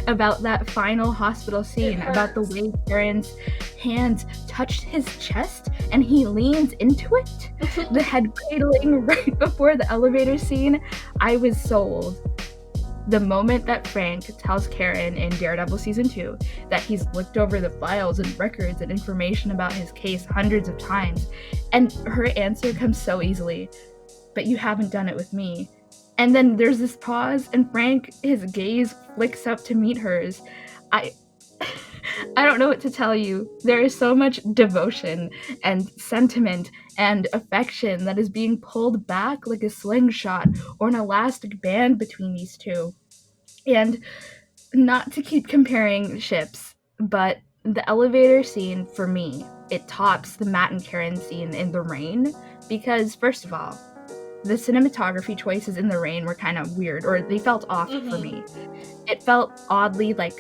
about that final hospital scene, about the way Karen's hands touched his chest and he leans into it. The head cradling right before the elevator scene. I was sold. The moment that Frank tells Karen in Daredevil Season 2 that he's looked over the files and records and information about his case hundreds of times, and her answer comes so easily, but you haven't done it with me. And then there's this pause, and Frank, his gaze flicks up to meet hers. I don't know what to tell you. There is so much devotion and sentiment and affection that is being pulled back like a slingshot or an elastic band between these two. And not to keep comparing ships, but the elevator scene, for me, it tops the Matt and Karen scene in the rain, because, first of all, the cinematography choices in the rain were kind of weird, or they felt off for me. It felt oddly like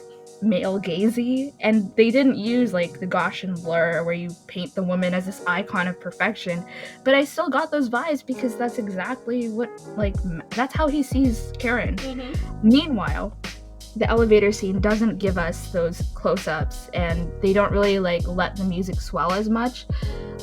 male gazy, and they didn't use like the Gaussian blur where you paint the woman as this icon of perfection, but I still got those vibes because that's exactly what, like, that's how he sees Karen. Meanwhile, the elevator scene doesn't give us those close-ups, and they don't really like let the music swell as much.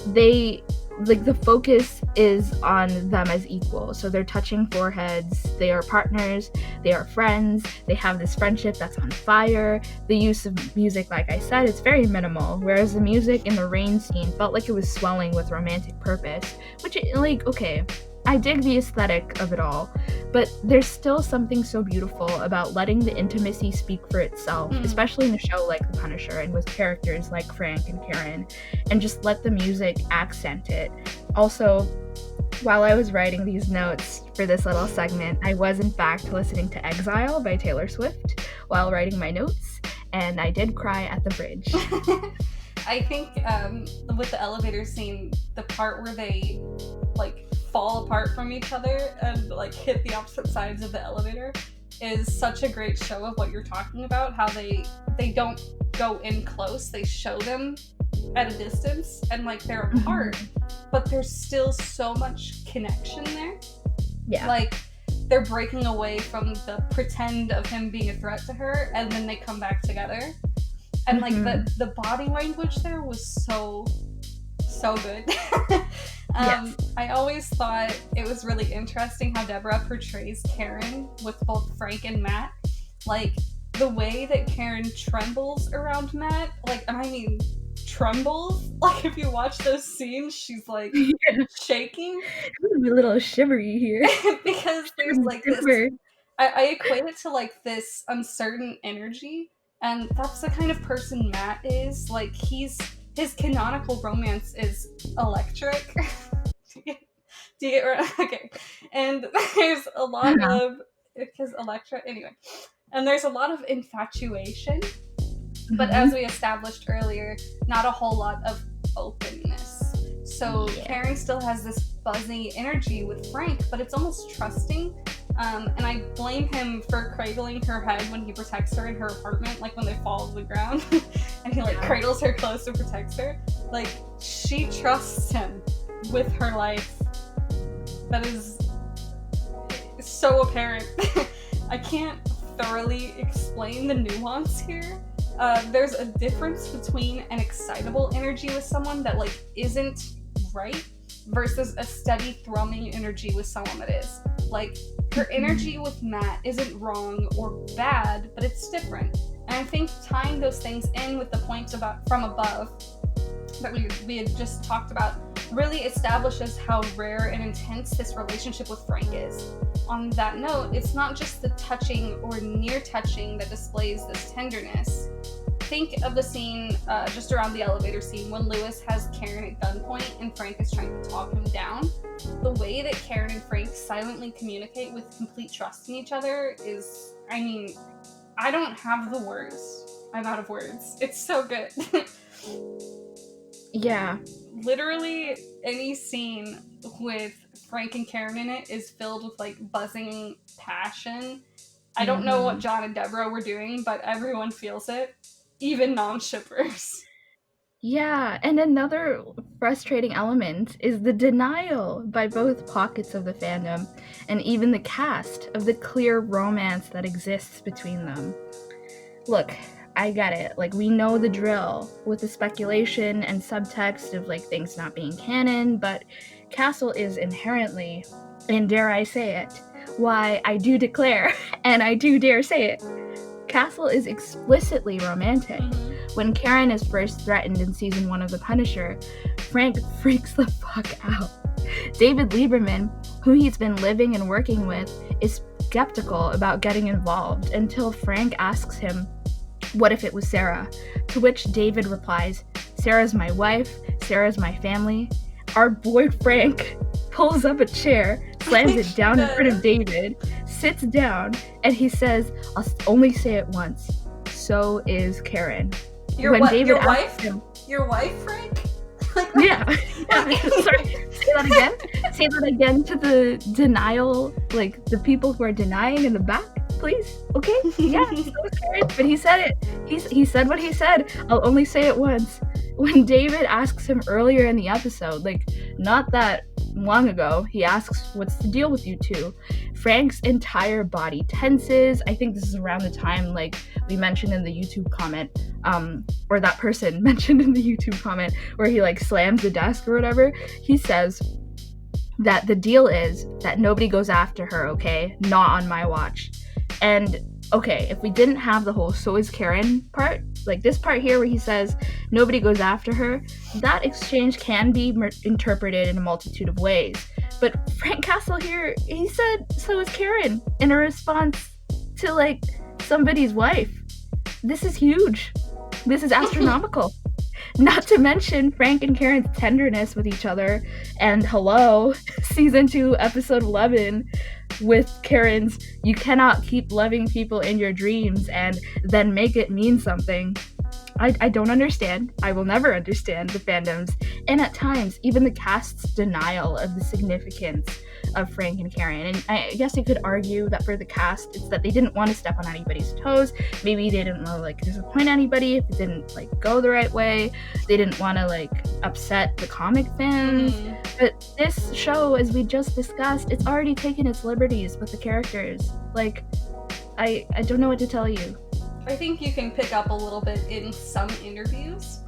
They like, the focus is on them as equal, so they're touching foreheads, they are partners, they are friends, they have this friendship that's on fire. The use of music, like I said, is very minimal, whereas the music in the rain scene felt like it was swelling with romantic purpose, which, like, okay, I dig the aesthetic of it all, but there's still something so beautiful about letting the intimacy speak for itself, especially in a show like The Punisher and with characters like Frank and Karen, and just let the music accent it. Also, while I was writing these notes for this little segment, I was in fact listening to Exile by Taylor Swift while writing my notes, and I did cry at the bridge. I think with the elevator scene, the part where they like fall apart from each other and like hit the opposite sides of the elevator is such a great show of what you're talking about. How they don't go in close, they show them at a distance and like they're apart, but there's still so much connection there. Yeah, like they're breaking away from the pretend of him being a threat to her, and then they come back together. And like the body language there was so good. Yes. I always thought it was really interesting how Deborah portrays Karen with both Frank and Matt. Like the way that Karen trembles around Matt, like, and I mean trembles. Like if you watch those scenes, she's like shaking. I'm a little shivery here. Because there's like this, I equate it to like this uncertain energy. And that's the kind of person Matt is. Like, his canonical romance is electric. Do you get right? Okay. And there's a lot of, because Electra, anyway. And there's a lot of infatuation. But as we established earlier, not a whole lot of openness. So Karen still has this buzzy energy with Frank, but it's almost trusting. And I blame him for cradling her head when he protects her in her apartment, like when they fall to the ground and he like cradles her close and protects her. Like, she trusts him with her life. That is so apparent. I can't thoroughly explain the nuance here. There's a difference between an excitable energy with someone that like isn't right versus a steady thrumming energy with someone that is. Like, her energy with Matt isn't wrong or bad, but it's different. And I think tying those things in with the points about from above that we had just talked about really establishes how rare and intense this relationship with Frank is. On that note, it's not just the touching or near touching that displays this tenderness. Think of the scene just around the elevator scene when Lewis has Karen at gunpoint and Frank is trying to talk him down. The way that Karen and Frank silently communicate with complete trust in each other is, I mean, I don't have the words. I'm out of words. It's so good. Yeah. Literally any scene with Frank and Karen in it is filled with like buzzing passion. I don't know what John and Deborah were doing, but everyone feels it. Even non-shippers. Yeah, and another frustrating element is the denial by both pockets of the fandom, and even the cast, of the clear romance that exists between them. Look, I get it, like, we know the drill, with the speculation and subtext of, like, things not being canon, but Kastle is inherently, and dare I say it, why I do declare, and I do dare say it, Kastle is explicitly romantic. When Karen is first threatened in season 1 of The Punisher, Frank freaks the fuck out. David Lieberman, who he's been living and working with, is skeptical about getting involved until Frank asks him, what if it was Sarah? To which David replies, Sarah's my wife, Sarah's my family. Our boy Frank pulls up a chair, slams it down in front of David, sits down, and he says, I'll only say it once. So is Karen. Your wife, Frank? Yeah. Sorry. Say that again to the denial, like the people who are denying in the back. please. Okay? Yeah, so is Karen. But he said it. He said what he said. I'll only say it once. When David asks him earlier in the episode, like, not that long ago, he asks, what's the deal with you two? Frank's entire body tenses. I think this is around the time, like, we mentioned in the YouTube comment, or that person mentioned in the YouTube comment, where he, like, slams the desk or whatever. He says that the deal is that nobody goes after her, okay? Not on my watch. And, okay, if we didn't have the whole so is Karen part, like this part here where he says nobody goes after her, that exchange can be interpreted in a multitude of ways. But Frank Kastle here, he said so is Karen in a response to, like, somebody's wife. This is huge. This is astronomical. Not to mention Frank and Karen's tenderness with each other. And hello, season 2, episode 11, with Karen's, you cannot keep loving people in your dreams and then make it mean something. I don't understand. I will never understand the fandoms, and at times, even the cast's denial of the significance of Frank and Karen. And I guess you could argue that for the cast, it's that they didn't want to step on anybody's toes. Maybe they didn't want to, like, disappoint anybody if it didn't, like, go the right way. They didn't want to, like, upset the comic fans. But this show, as we just discussed, it's already taken its liberties with the characters. Like, I don't know what to tell you. I think you can pick up a little bit in some interviews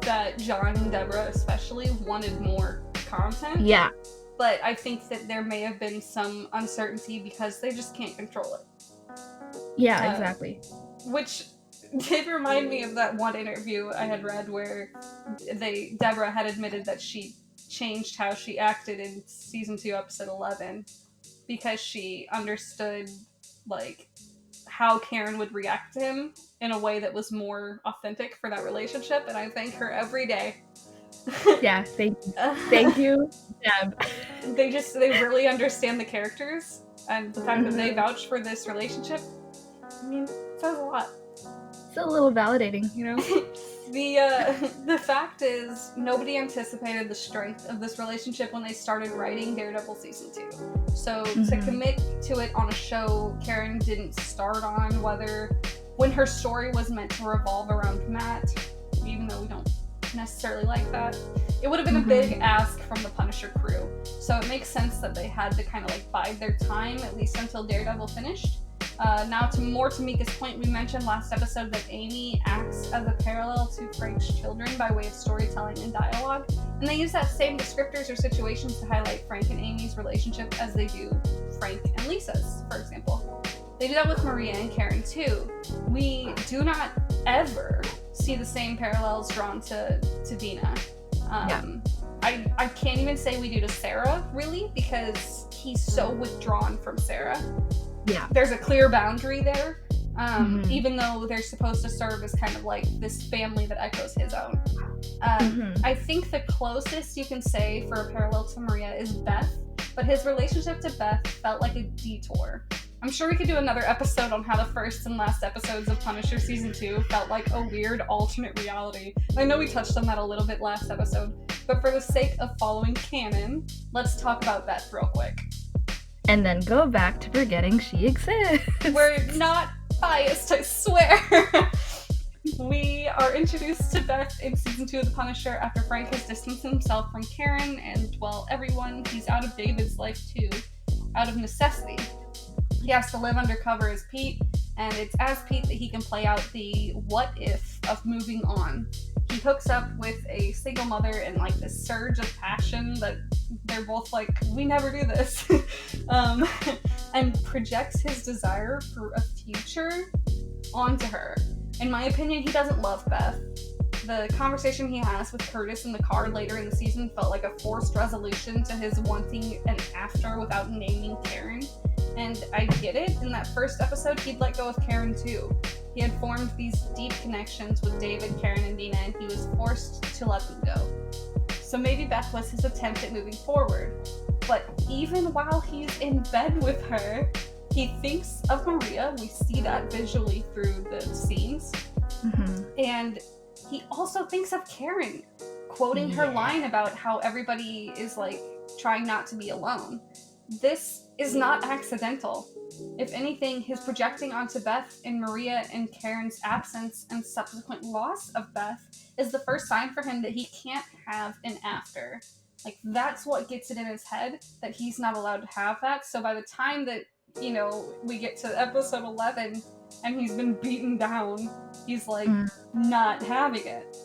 that John and Deborah especially wanted more content. Yeah. But I think that there may have been some uncertainty because they just can't control it. Yeah, exactly. Which did remind me of that one interview I had read where Deborah had admitted that she changed how she acted in season 2, episode 11 because she understood, like, how Karen would react to him in a way that was more authentic for that relationship, and I thank her every day. Yeah, thank you. Thank you, Deb. They really understand the characters, and the fact that they vouch for this relationship, I mean, it says a lot. It's a little validating, you know? The fact is, nobody anticipated the strength of this relationship when they started writing Daredevil season 2. So to commit to it on a show Karen didn't start on, when her story was meant to revolve around Matt, even though we don't necessarily like that, it would have been a big ask from the Punisher crew. So it makes sense that they had to kind of, like, bide their time, at least until Daredevil finished. Now, to Mika's point, we mentioned last episode that Amy acts as a parallel to Frank's children by way of storytelling and dialogue, and they use that same descriptors or situations to highlight Frank and Amy's relationship as they do Frank and Lisa's, for example. They do that with Maria and Karen too. We do not ever see the same parallels drawn to Dina. I can't even say we do to Sarah, really, because he's so withdrawn from Sarah. Yeah. There's a clear boundary there, even though they're supposed to serve as kind of like this family that echoes his own. I think the closest you can say for a parallel to Maria is Beth, but his relationship to Beth felt like a detour. I'm sure we could do another episode on how the first and last episodes of Punisher Season 2 felt like a weird alternate reality. I know we touched on that a little bit last episode, but for the sake of following canon, let's talk about Beth real quick. And then go back to forgetting she exists. We're not biased, I swear. We are introduced to Beth in season 2 of The Punisher after Frank has distanced himself from Karen and, well, everyone. He's out of David's life too, out of necessity. He has to live undercover as Pete, and it's as Pete that he can play out the what if of moving on. He hooks up with a single mother in, like, this surge of passion that they're both like, we never do this, and projects his desire for a future onto her. In my opinion, he doesn't love Beth. The conversation he has with Curtis in the car later in the season felt like a forced resolution to his wanting an after without naming Karen. And I get it. In that first episode, he'd let go of Karen too. He had formed these deep connections with David, Karen, and Dina, and he was forced to let them go. So maybe Beth was his attempt at moving forward. But even while he's in bed with her, he thinks of Maria. We see that visually through the scenes. And he also thinks of Karen, quoting her line about how everybody is, like, trying not to be alone. this is not accidental. If anything, his projecting onto Beth in Maria and Karen's absence and subsequent loss of Beth is the first sign for him that he can't have an after. Like, that's what gets it in his head, that he's not allowed to have that. So by the time that, we get to episode 11 and he's been beaten down, he's like, not having it.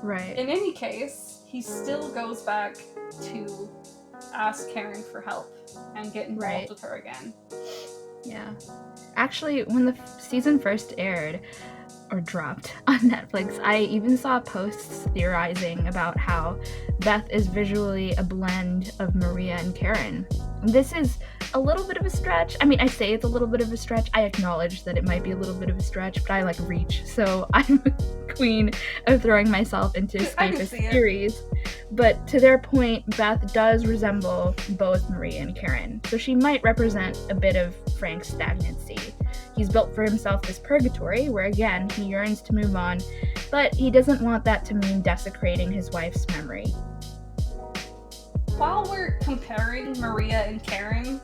Right. In any case, he still goes back to ask Karen for help and get involved with her again. Yeah. Actually, when the season first aired, or dropped on Netflix, I even saw posts theorizing about how Beth is visually a blend of Maria and Karen. This is a little bit of a stretch. I mean, I say it's a little bit of a stretch. I acknowledge that it might be a little bit of a stretch, but I like reach. So I'm a queen of throwing myself into escapist theories. But to their point, Beth does resemble both Maria and Karen. So she might represent a bit of Frank's stagnancy. He's built for himself this purgatory where, again, he yearns to move on, but he doesn't want that to mean desecrating his wife's memory. While we're comparing Maria and Karen,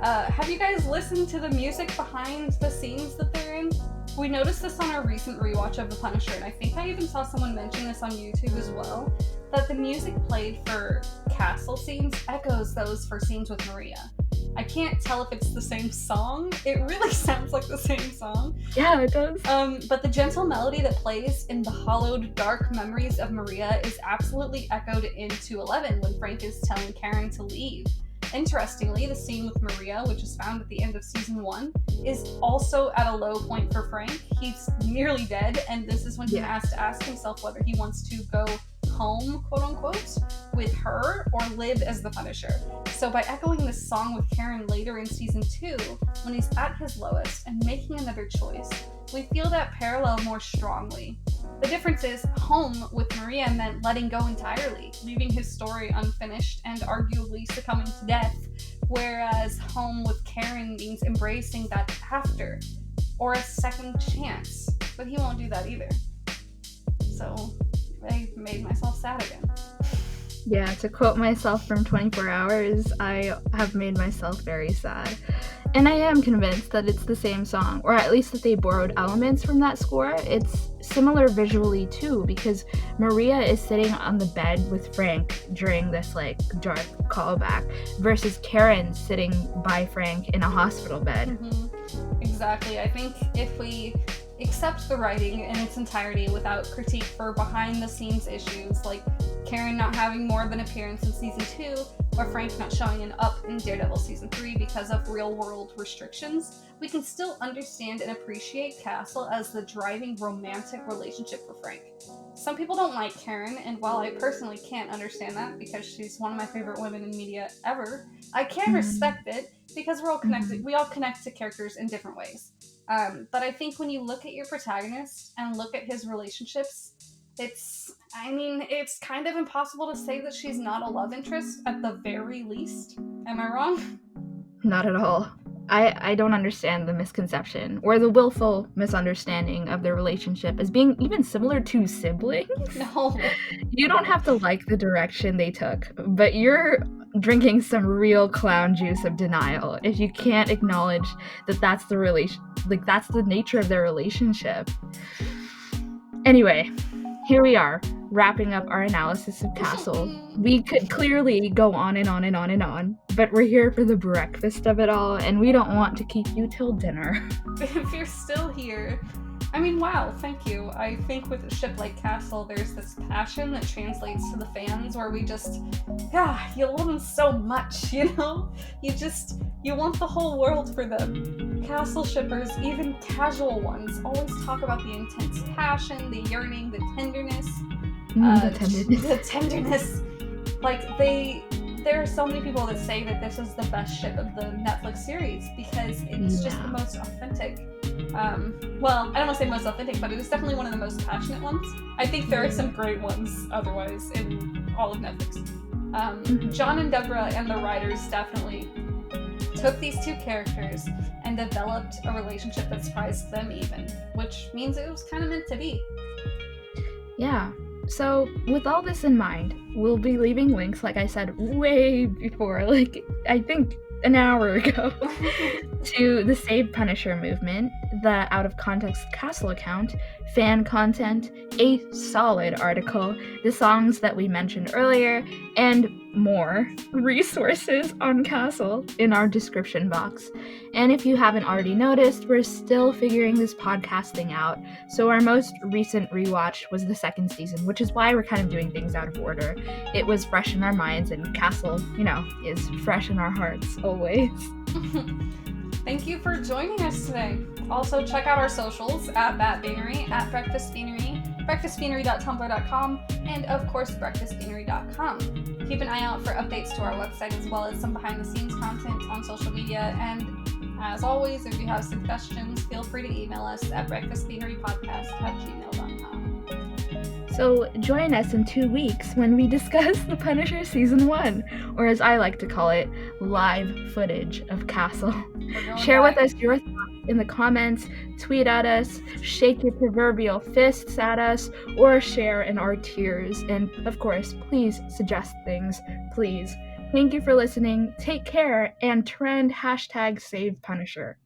have you guys listened to the music behind the scenes that they're in? We noticed this on our recent rewatch of The Punisher, and I think I even saw someone mention this on YouTube as well, that the music played for Kastle scenes echoes those for scenes with Maria. I can't tell if it's the same song. It really sounds like the same song. Yeah, it does. But the gentle melody that plays in the hollowed, dark memories of Maria is absolutely echoed into 11 when Frank is telling Karen to leave. Interestingly, the scene with Maria, which is found at the end of season 1, is also at a low point for Frank. He's nearly dead, and this is when he has to ask himself whether he wants to go home, quote unquote, with her or live as the Punisher. So by echoing this song with Karen later in season 2, when he's at his lowest and making another choice, we feel that parallel more strongly. The difference is, home with Maria meant letting go entirely, leaving his story unfinished and arguably succumbing to death, whereas home with Karen means embracing that after, or a second chance, but he won't do that either. So I made myself sad again. Yeah, to quote myself from 24 Hours, I have made myself very sad. And I am convinced that it's the same song, or at least that they borrowed elements from that score. It's similar visually too, because Maria is sitting on the bed with Frank during this dark callback, versus Karen sitting by Frank in a hospital bed. Mm-hmm. Exactly. I think if we accept the writing in its entirety without critique for behind the scenes issues like Karen not having more of an appearance in season 2 or Frank not showing up in Daredevil season 3 because of real world restrictions, we can still understand and appreciate Kastle as the driving romantic relationship for Frank. Some people don't like Karen, and while I personally can't understand that because she's one of my favorite women in media ever, I can respect it because we're all connected. We all connect to characters in different ways. But I think when you look at your protagonist and look at his relationships, it's kind of impossible to say that she's not a love interest at the very least. Am I wrong? Not at all. I don't understand the misconception or the willful misunderstanding of their relationship as being even similar to siblings. No. You don't have to like the direction they took, but you're drinking some real clown juice of denial if you can't acknowledge that that's that's the nature of their relationship. Anyway, here we are, wrapping up our analysis of Kastle. We could clearly go on and on and on and on, but we're here for the breakfast of it all, and we don't want to keep you till dinner. If you're still here, wow, thank you. I think with a ship like Kastle, there's this passion that translates to the fans where we just, you love them so much, You want the whole world for them. Kastle shippers, even casual ones, always talk about the intense passion, the yearning, the tenderness. The tenderness. There are so many people that say that this is the best ship of the Netflix series because it's just the most authentic. Well, I don't want to say most authentic, but it is definitely one of the most passionate ones. I think there are some great ones otherwise in all of Netflix. John and Deborah and the writers definitely took these two characters and developed a relationship that surprised them even, which means it was kind of meant to be. Yeah. So, with all this in mind, we'll be leaving links, like I said, way before, I think an hour ago, to the Save Punisher movement, the Out of Context Kastle account, fan content, a solid article, the songs that we mentioned earlier, and more resources on Kastle in our description box. And if you haven't already noticed, we're still figuring this podcast thing out. So our most recent rewatch was the second season, which is why we're kind of doing things out of order. It was fresh in our minds, and Kastle, is fresh in our hearts always. Thank you for joining us today. Also, check out our socials at Beanery, at breakfastbeanery, breakfastbeanery.tumblr.com, and of course, breakfastbeanery.com. Keep an eye out for updates to our website as well as some behind-the-scenes content on social media. And as always, if you have suggestions, feel free to email us at breakfastbeanerypodcast@gmail.com. So join us in 2 weeks when we discuss The Punisher Season 1, or as I like to call it, live footage of Kastle. Share with us your thoughts in the comments, tweet at us, shake your proverbial fists at us, or share in our tears. And of course, please suggest things, please. Thank you for listening, take care, and trend #SavePunisher.